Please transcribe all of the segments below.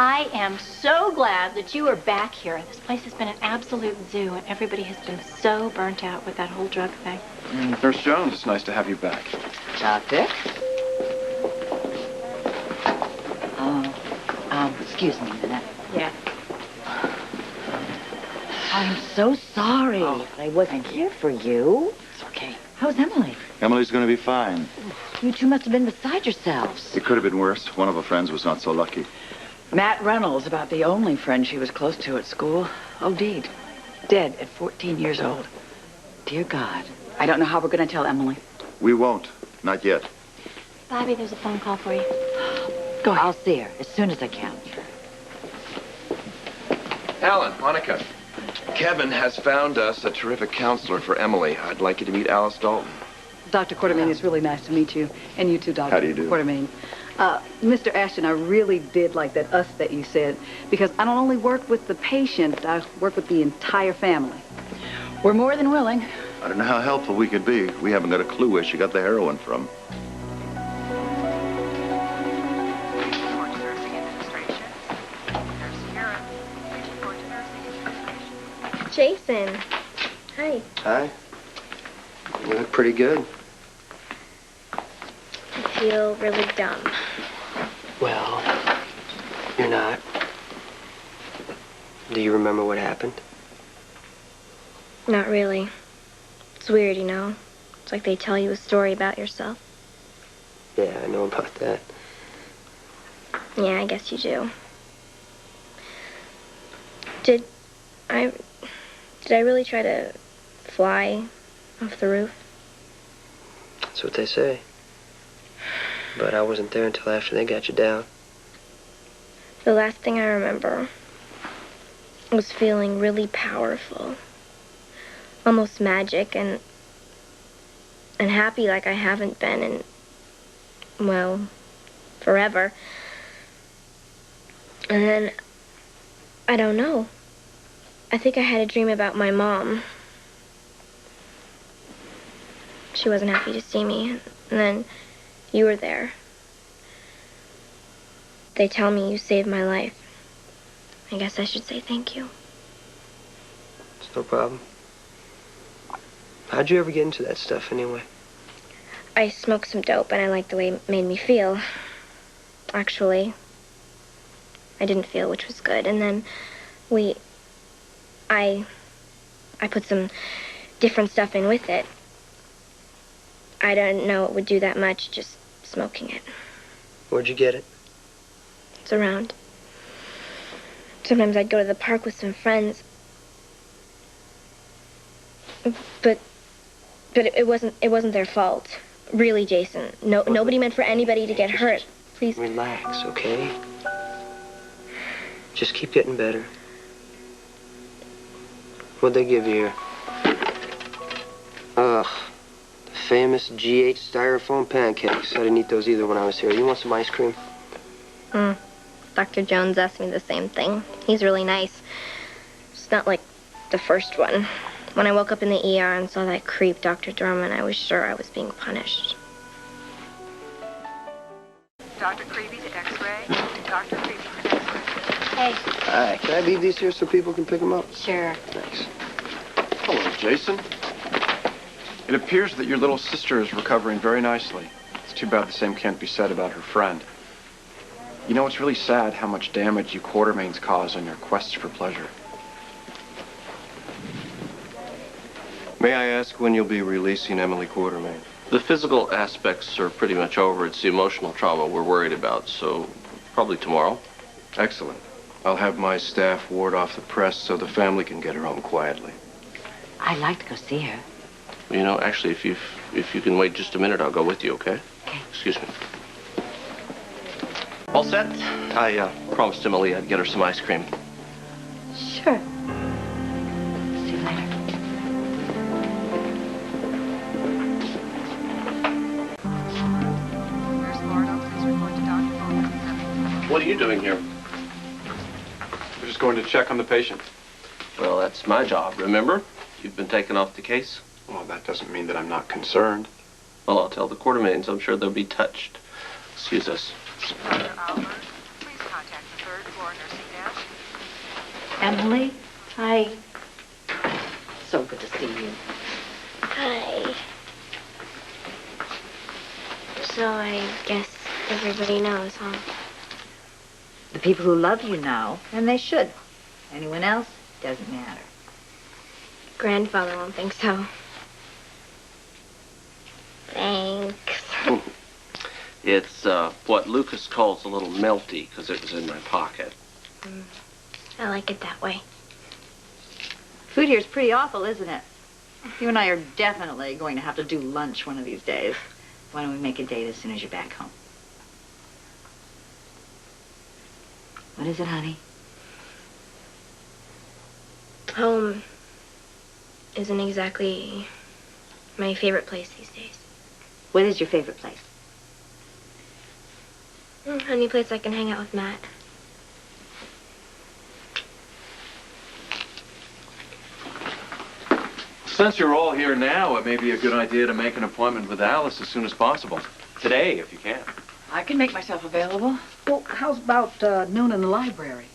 I am so glad that you are back here. This place has been an absolute zoo, and everybody has been so burnt out with that whole drug thing. Nurse Jones, it's nice to have you back. Doctor? Excuse me a minute. Yeah. I'm so sorry that I wasn't here for you. It's okay. How's Emily? Emily's going to be fine. You two must have been beside yourselves. It could have been worse. One of her friends was not so lucky. Matt Reynolds, about the only friend she was close to at school, OD'd. Dead at 14 years old. Dear God. I don't know how we're going to tell Emily. We won't. Not yet. Bobbie, there's a phone call for you. Go ahead. I'll see her as soon as I can. Alan, Monica, Kevin has found us a terrific counselor for Emily. I'd like you to meet Alice Dalton. Dr. Quartermaine, it's really nice to meet you. And you too, Dr. How do you do? Quartermaine. Mr. Ashton, I really did like that us that you said, because I don't only work with the patient, I work with the entire family. We're more than willing. I don't know how helpful we could be. We haven't got a clue where she got the heroin from. Jason. Hi. Hi. You look pretty good. I feel really dumb. Well, you're not. Do you remember what happened? Not really. It's weird, you know. It's like they tell you a story about yourself. Yeah, I know about that. Yeah, I guess you do. Did I really try to fly off the roof? That's what they say. But I wasn't there until after they got you down. The last thing I remember was feeling really powerful. Almost magic and happy like I haven't been in, well, forever. And then, I don't know. I think I had a dream about my mom. She wasn't happy to see me. And then you were there. They tell me you saved my life. I guess I should say thank you. It's no problem. How'd you ever get into that stuff anyway? I smoked some dope and I liked the way it made me feel. Actually, I didn't feel, which was good. And then I put some different stuff in with it. I didn't know it would do that much, just smoking it. Where'd you get it? It's around. Sometimes I'd go to the park with some friends. But it wasn't their fault. Really, Jason. Nobody meant for anybody to get hurt. Please. Relax, okay? Just keep getting better. What'd they give you here? The famous GH styrofoam pancakes. I didn't eat those either when I was here. You want some ice cream? Dr. Jones asked me the same thing. He's really nice. It's not like the first one. When I woke up in the ER and saw that creep, Dr. Dorman, I was sure I was being punished. Dr. Creevy to X-ray. Dr. Creevy to X-ray. Hey. Hi. Can I leave these here so people can pick them up? Sure. Thanks. Hello, Jason. It appears that your little sister is recovering very nicely. It's too bad the same can't be said about her friend. You know, it's really sad how much damage you Quartermaines cause on your quests for pleasure. May I ask when you'll be releasing Emily Quartermaine? The physical aspects are pretty much over. It's the emotional trauma we're worried about, so probably tomorrow. Excellent. I'll have my staff ward off the press so the family can get her home quietly. I'd like to go see her. You know, actually, if you can wait just a minute, I'll go with you, okay? Okay. Excuse me. All set? I promised Emily I'd get her some ice cream. Sure. See you later. What are you doing here? We're just going to check on the patient. Well, that's my job, remember? You've been taken off the case. Well, that doesn't mean that I'm not concerned. Well, I'll tell the Quartermaines. I'm sure they'll be touched. Excuse us. Please contact the 3rd third floor nursing desk. Emily? Hi. So good to see you. Hi. So I guess everybody knows, huh? The people who love you know, and they should. Anyone else, doesn't matter. Grandfather won't think so. Thanks. It's what Lucas calls a little melty because it was in my pocket. I like it that way. Food here's pretty awful, isn't it? You and I are definitely going to have to do lunch one of these days. Why don't we make a date as soon as you're back home? What is it, honey? Home isn't exactly my favorite place these days. What is your favorite place? Any place I can hang out with Matt. Since you're all here now, it may be a good idea to make an appointment with Alice as soon as possible. Today, if you can. I can make myself available. Well, how's about noon in the library?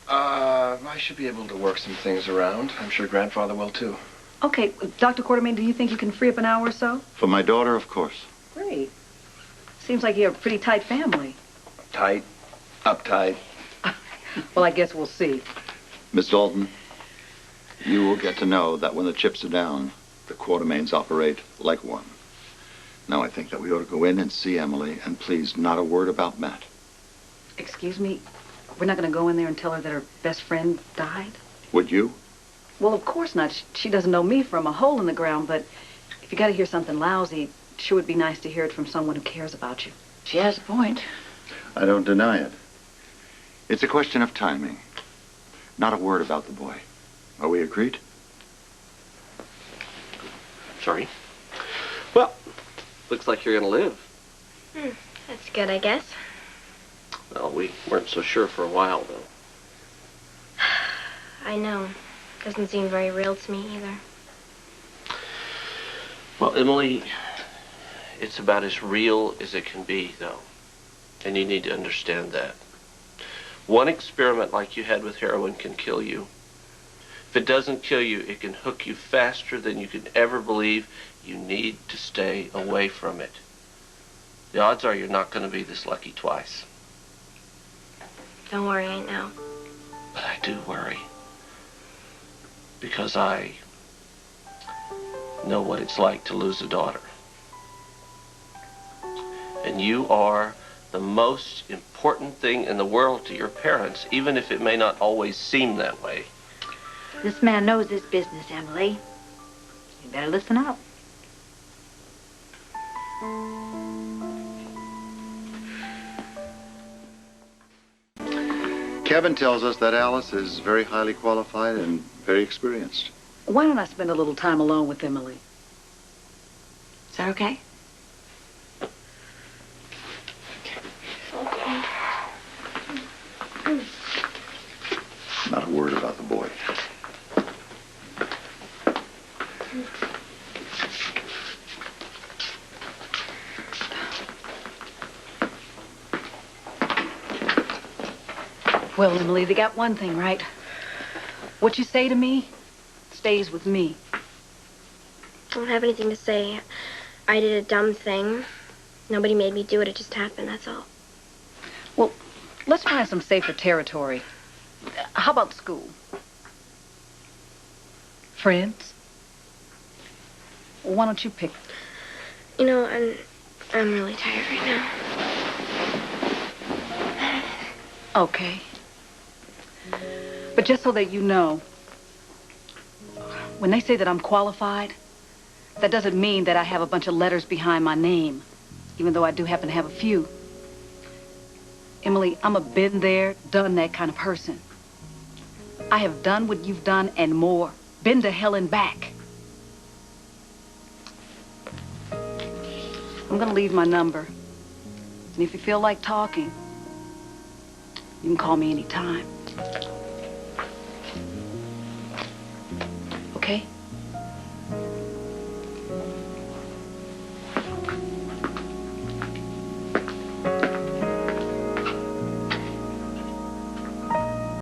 I should be able to work some things around. I'm sure Grandfather will, too. Okay, Dr. Quartermaine, do you think you can free up an hour or so? For my daughter, of course. Great. Seems like you have a pretty tight family. Tight, uptight. Well, I guess we'll see. Miss Dalton, you will get to know that when the chips are down, the Quartermaines operate like one. Now I think that we ought to go in and see Emily, and please, not a word about Matt. Excuse me? We're not going to go in there and tell her that her best friend died? Would you? Well, of course not. She doesn't know me from a hole in the ground, but if you got to hear something lousy, it sure would be nice to hear it from someone who cares about you. She has a point. I don't deny it. It's a question of timing. Not a word about the boy. Are we agreed? Sorry. Well, looks like you're going to live. That's good, I guess. Well, we weren't so sure for a while, though. I know. Doesn't seem very real to me either. Well, Emily, it's about as real as it can be, though. And you need to understand that. One experiment like you had with heroin can kill you. If it doesn't kill you, it can hook you faster than you could ever believe. You need to stay away from it. The odds are you're not going to be this lucky twice. Don't worry, I know. But I do worry. Because I know what it's like to lose a daughter. And you are the most important thing in the world to your parents, even if it may not always seem that way. This man knows his business, Emily. You better listen up. Kevin tells us that Alice is very highly qualified and very experienced. Why don't I spend a little time alone with Emily? Is that okay? Okay. Not a word about the boy. Well, Emily, they got one thing right. What you say to me stays with me. I don't have anything to say. I did a dumb thing. Nobody made me do it. It just happened, that's all. Well, let's find some safer territory. How about school? Friends? Well, why don't you pick? You know, I'm really tired right now. Okay. But just so that you know, when they say that I'm qualified, that doesn't mean that I have a bunch of letters behind my name, even though I do happen to have a few. Emily, I'm a been there, done that kind of person. I have done what you've done and more. Been to hell and back. I'm gonna leave my number. And if you feel like talking, you can call me anytime.